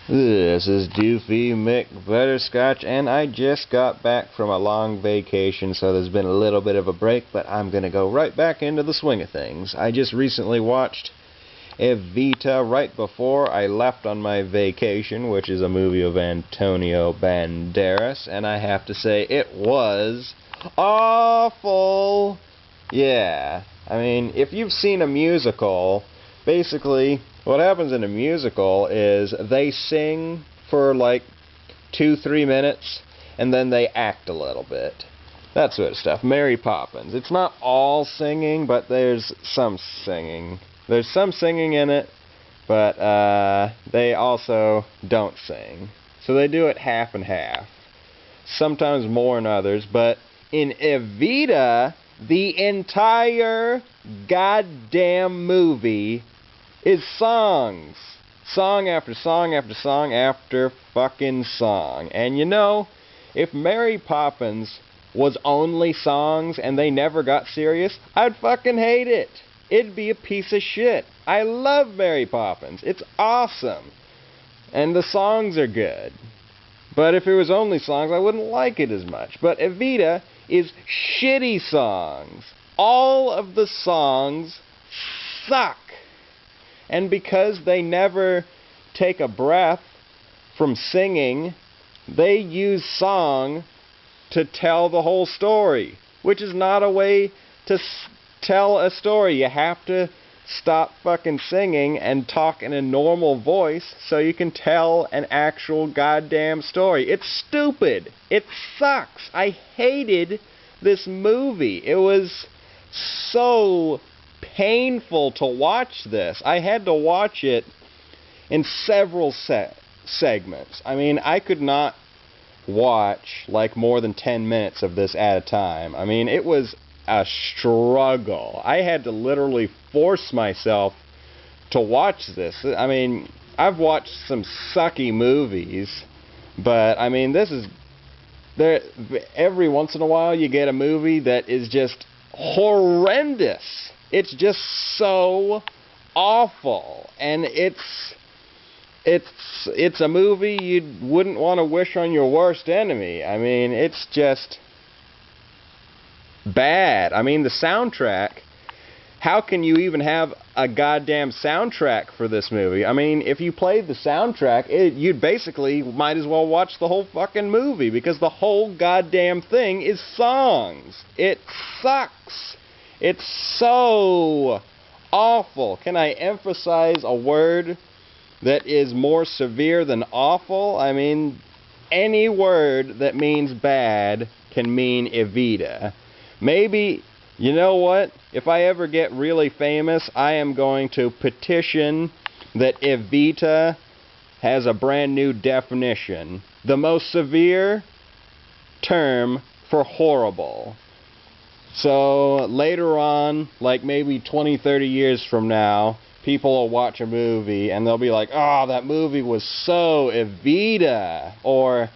This is Doofy McButterscotch, and I just got back from a long vacation, so there's been a little bit of a break, but I'm going to go right back into the swing of things. I just recently watched Evita right before I left on my vacation, which is a movie of Antonio Banderas, and I have to say it was awful. Yeah, I mean, if you've seen a musical, basically what happens in a musical is they sing for like 2-3 minutes and then they act a little bit. That sort of stuff. Mary Poppins. It's not all singing, but there's some singing. There's some singing in it, but they also don't sing. So they do it half and half. Sometimes more than others, but in Evita, the entire goddamn movie is songs. Song after song after song after fucking song. And you know, if Mary Poppins was only songs and they never got serious, I'd fucking hate it. It'd be a piece of shit. I love Mary Poppins. It's awesome. And the songs are good. But if it was only songs, I wouldn't like it as much. But Evita is shitty songs. All of the songs suck. And because they never take a breath from singing, they use song to tell the whole story, which is not a way to tell a story. You have to stop fucking singing and talk in a normal voice so you can tell an actual goddamn story. It's stupid. It sucks. I hated this movie. It was so painful to watch this. I had to watch it in several segments. I mean, I could not watch like more than 10 minutes of this at a time. I mean, it was a struggle. I had to literally force myself to watch this. I mean, I've watched some sucky movies, but I mean, this is there. Every once in a while you get a movie that is just horrendous. It's just so awful, and it's a movie you wouldn't want to wish on your worst enemy. I mean, it's just bad. I mean, the soundtrack, how can you even have a goddamn soundtrack for this movie? I mean, if you played the soundtrack, you'd basically might as well watch the whole fucking movie, because the whole goddamn thing is songs. It sucks. It's so awful. Can I emphasize a word that is more severe than awful? I mean, any word that means bad can mean Evita. Maybe, you know what? If I ever get really famous, I am going to petition that Evita has a brand new definition. The most severe term for horrible. So later on, like maybe 20-30 years from now, people will watch a movie and they'll be like, oh, that movie was so Evita, or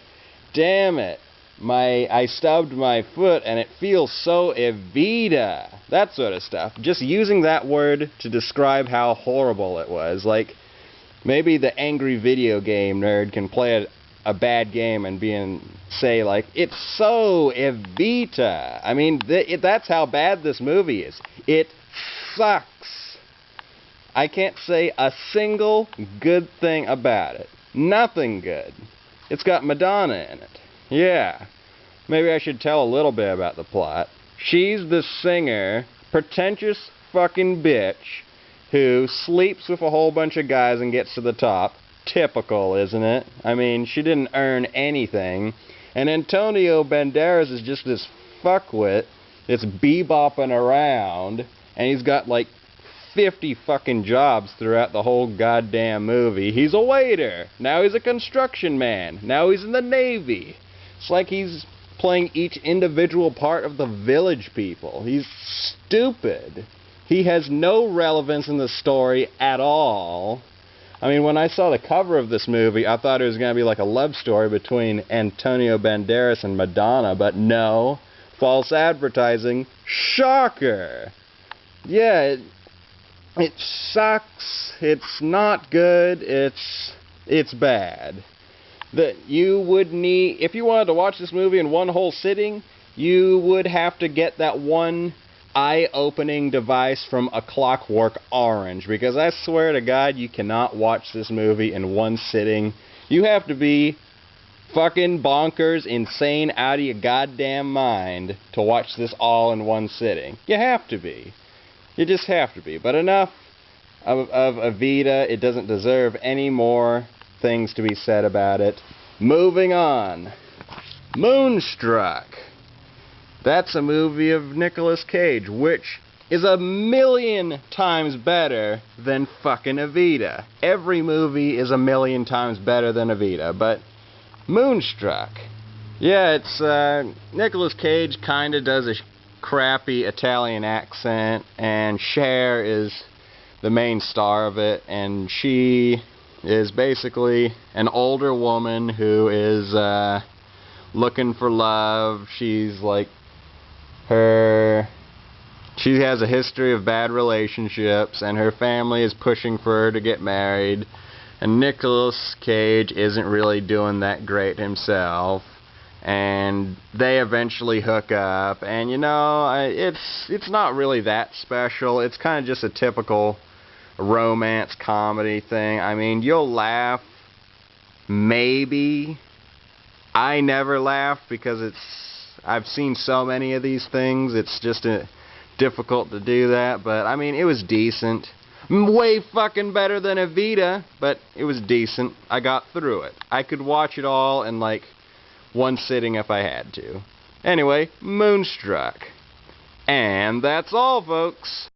damn it, I stubbed my foot and it feels so Evita. That sort of stuff. Just using that word to describe how horrible it was. Like, maybe the angry video game nerd can play a bad game and say like, it's so Evita. I mean, that's how bad this movie is. It sucks. I can't say a single good thing about it. Nothing good. It's got Madonna in it. Yeah. Maybe I should tell a little bit about the plot. She's the singer, pretentious fucking bitch, who sleeps with a whole bunch of guys and gets to the top. Typical, isn't it? I mean, she didn't earn anything. And Antonio Banderas is just this fuckwit that's bebopping around, and he's got like 50 fucking jobs throughout the whole goddamn movie. He's a waiter. Now he's a construction man. Now he's in the Navy. It's like he's playing each individual part of the Village People. He's stupid. He has no relevance in the story at all. I mean, when I saw the cover of this movie, I thought it was going to be like a love story between Antonio Banderas and Madonna, but no. False advertising. Shocker. Yeah, it sucks. It's not good. It's It's bad. That you would need, if you wanted to watch this movie in one whole sitting, you would have to get that one eye-opening device from A Clockwork Orange, because I swear to God, you cannot watch this movie in one sitting. You have to be fucking bonkers, insane, out of your goddamn mind to watch this all in one sitting. You have to be. You just have to be. But enough of Evita. It doesn't deserve any more things to be said about it. Moving on. Moonstruck. That's a movie of Nicolas Cage, which is 1,000,000 times better than fucking Evita. Every movie is 1,000,000 times better than Evita, but Moonstruck. Yeah, it's Nicolas Cage kind of does a crappy Italian accent, and Cher is the main star of it, and she is basically an older woman who is looking for love. She's like she has a history of bad relationships, and her family is pushing for her to get married, and Nicolas Cage isn't really doing that great himself, and they eventually hook up, and you know, it's not really that special. It's kind of just a typical romance comedy thing. I mean, you'll laugh, maybe. I never laugh because I've seen so many of these things, it's just difficult to do that, but I mean, it was decent. Way fucking better than Evita, but it was decent. I got through it. I could watch it all in like one sitting if I had to. Anyway, Moonstruck. And that's all, folks.